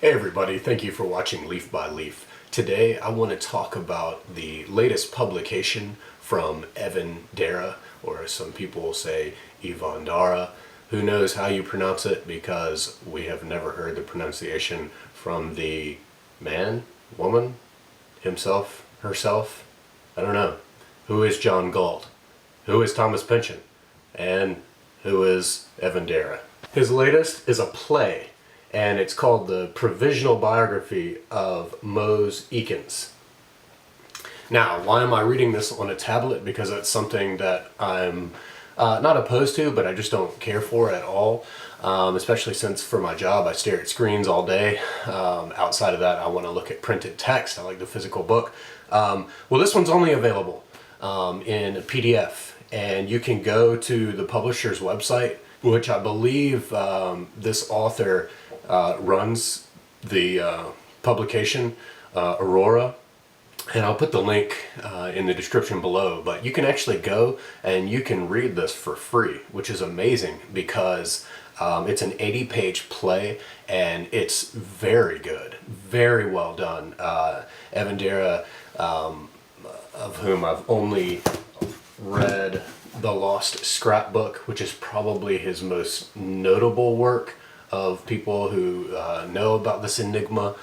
Hey everybody, thank you for watching Leaf by Leaf. Today I want to talk about the latest publication from Evan Dara, or as some people say, Evan Dara. Who knows how you pronounce it, because we have never heard the pronunciation from the man, woman, himself, herself, I don't know. Who is John Galt? Who is Thomas Pynchon? And who is Evan Dara? His latest is a play, and it's called The Provisional Biography of Mose Eakins. Now, why am I reading this on a tablet? Because it's something that I'm not opposed to, but I just don't care for at all, especially since for my job I stare at screens all day. Outside of that, I want to look at printed text. I like the physical book. Well, this one's only available in a PDF, and you can go to the publisher's website, which I believe this author runs the publication, Aurora, and I'll put the link in the description below. But you can actually go and you can read this for free, which is amazing, because it's an 80-page play and it's very good, very well done. Evan Dara, of whom I've only read the Lost Scrapbook, which is probably his most notable work of people who know about this enigma.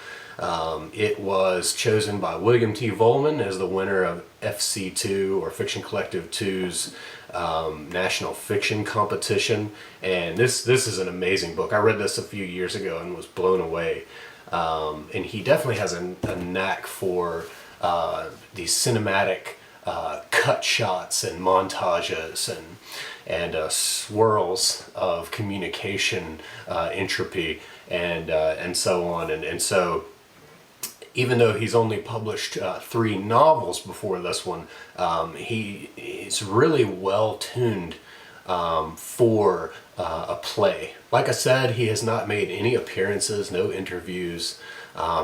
It was chosen by William T. Vollman as the winner of FC2, or Fiction Collective 2's National Fiction Competition. And this is an amazing book. I read this a few years ago and was blown away. And he definitely has a knack for these cinematic cut shots and montages and swirls of communication entropy and so on. And so even though he's only published 3 novels before this one, he's really well tuned for a play. Like I said, he has not made any appearances, no interviews.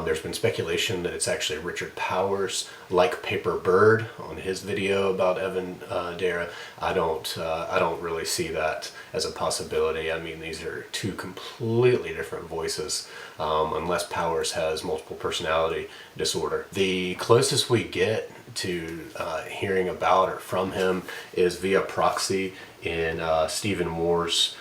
There's been speculation that it's actually Richard Powers, like Paperbird, on his video about Evan Dara. I don't really see that as a possibility. I mean, these are 2 completely different voices, unless Powers has multiple personality disorder. The closest we get to hearing about or from him is via proxy in Stephen Moore's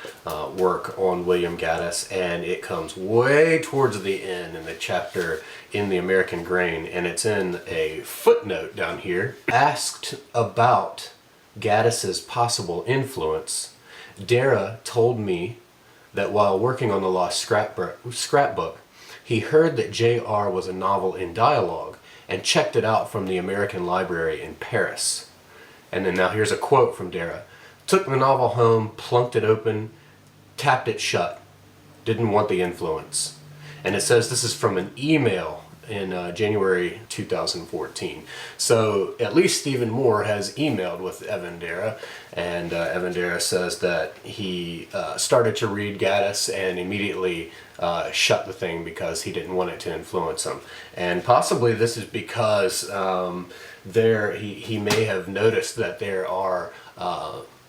work on William Gaddis, and it comes way towards the end in the chapter in the American Grain, and it's in a footnote down here. Asked about Gaddis's possible influence, Dara told me that while working on the Lost Scrapbook, he heard that J.R. was a novel in dialogue and checked it out from the American Library in Paris. And then now here's a quote from Dara. Took the novel home, plunked it open, tapped it shut. Didn't want the influence. And it says this is from an email in January 2014. So at least Stephen Moore has emailed with Evan Dara, and Evan Dara says that he started to read Gaddis and immediately shut the thing because he didn't want it to influence him. And possibly this is because he may have noticed that there are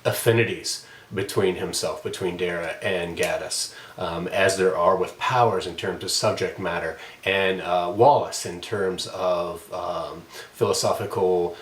affinities between Dara and Gaddis, as there are with Powers in terms of subject matter, and Wallace in terms of philosophical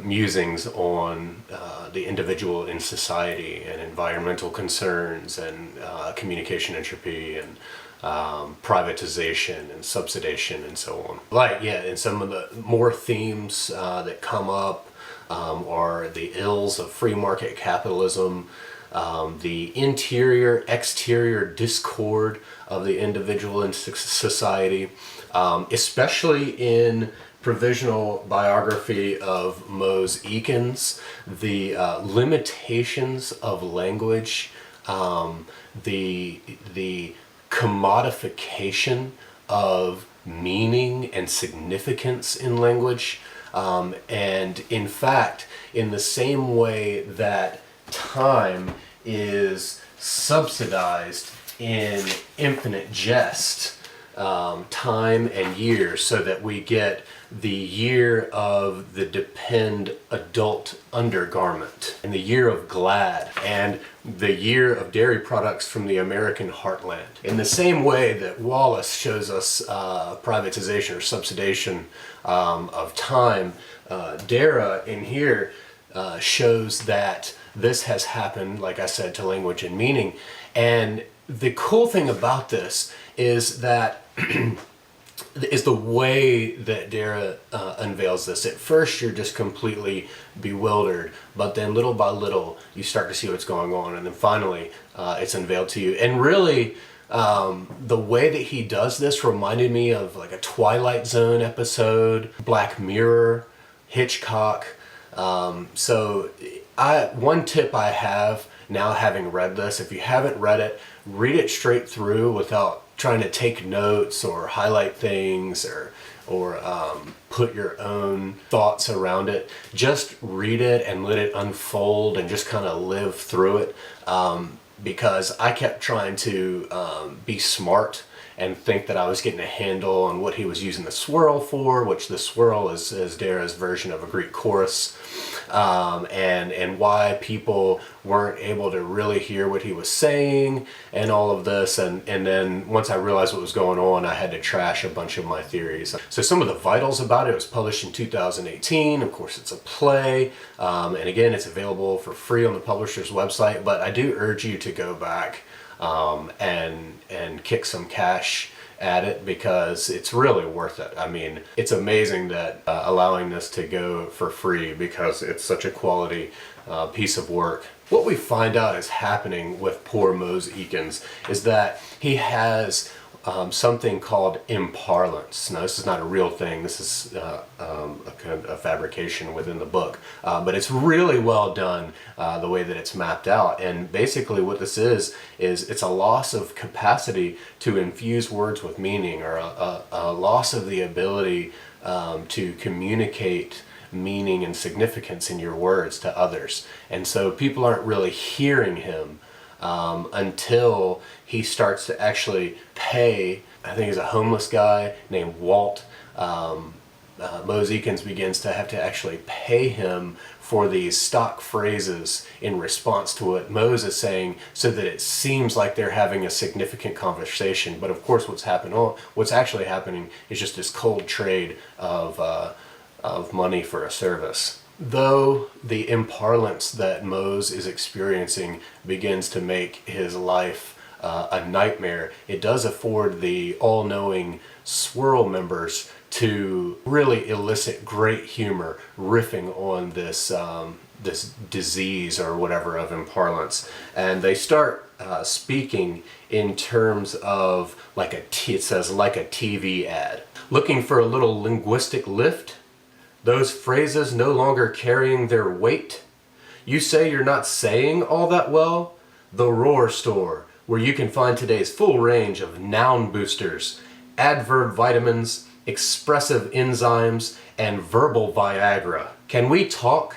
musings on the individual in society and environmental concerns and communication entropy and privatization and subsidization and so on. Like, yeah, and some of the more themes that come up are the ills of free market capitalism, the interior-exterior discord of the individual in society, especially in Provisional Biography of Mose Eakins, the limitations of language, the commodification of meaning and significance in language. And in fact, in the same way that time is subsidized in Infinite Jest, time and years so that we get the year of the depend adult undergarment, and the year of glad, and the year of dairy products from the American heartland. In the same way that Wallace shows us privatization or subsidization of time, Dara in here shows that this has happened, like I said, to language and meaning. And the cool thing about this is that is the way that Dara unveils this. At first you're just completely bewildered, but then little by little you start to see what's going on, and then finally it's unveiled to you. And really the way that he does this reminded me of like a Twilight Zone episode, Black Mirror, Hitchcock. So one tip I have now, having read this, if you haven't read it, read it straight through without trying to take notes or highlight things or put your own thoughts around it. Just read it and let it unfold and just kind of live through it, because I kept trying to be smart and think that I was getting a handle on what he was using the swirl for, which the swirl is Dara's version of a Greek chorus, and why people weren't able to really hear what he was saying and all of this. And then once I realized what was going on, I had to trash a bunch of my theories. So some of the vitals about it: was published in 2018. Of course, it's a play, and again, it's available for free on the publisher's website, but I do urge you to go back and kick some cash at it, because it's really worth it. I mean, it's amazing that allowing this to go for free, because it's such a quality piece of work. What we find out is happening with poor Mose Eakins is that he has something called imparlance. Now, this is not a real thing. This is a kind of fabrication within the book, but it's really well done the way that it's mapped out. And basically what this is it's a loss of capacity to infuse words with meaning, or a loss of the ability to communicate meaning and significance in your words to others. And so people aren't really hearing him until he starts to actually pay. I think he's a homeless guy named Walt. Mose Eakins begins to have to actually pay him for these stock phrases in response to what Mose is saying, so that it seems like they're having a significant conversation. But of course what's actually happening is just this cold trade of money for a service. Though the imparlance that Mose is experiencing begins to make his life a nightmare, it does afford the all-knowing swirl members to really elicit great humor, riffing on this this disease or whatever of imparlance. And they start speaking in terms of it says like a TV ad. Looking for a little linguistic lift? Those phrases no longer carrying their weight? You say you're not saying all that well? The Roar Store, where you can find today's full range of noun boosters, adverb vitamins, expressive enzymes, and verbal Viagra. Can we talk?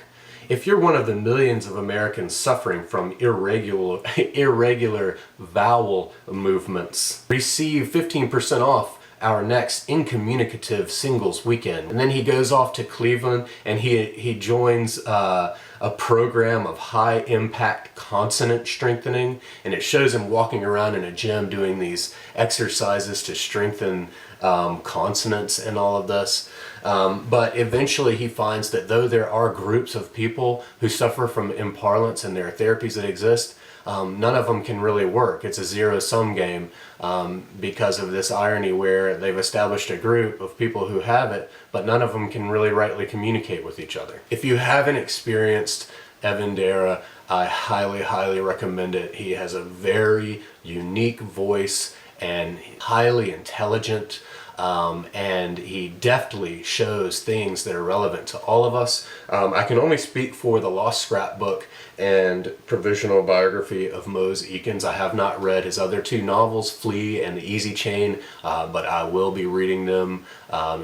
If you're one of the millions of Americans suffering from irregular vowel movements, receive 15% off our next Incommunicative Singles Weekend. And then he goes off to Cleveland and he joins a program of high impact consonant strengthening, and it shows him walking around in a gym doing these exercises to strengthen consonants and all of this. But eventually he finds that though there are groups of people who suffer from imparlance and there are therapies that exist, none of them can really work. It's a zero-sum game because of this irony where they've established a group of people who have it, but none of them can really rightly communicate with each other. If you haven't experienced Evan Dara, I highly, highly recommend it. He has a very unique voice and highly intelligent, and he deftly shows things that are relevant to all of us. I can only speak for the Lost Scrapbook and Provisional Biography of Mose Eakins. I have not read his other two novels, Flee and The Easy Chain, but I will be reading them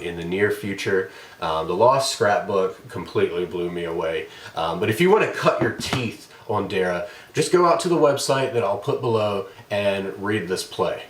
in the near future. The Lost Scrapbook completely blew me away. But if you want to cut your teeth on Dara, just go out to the website that I'll put below and read this play.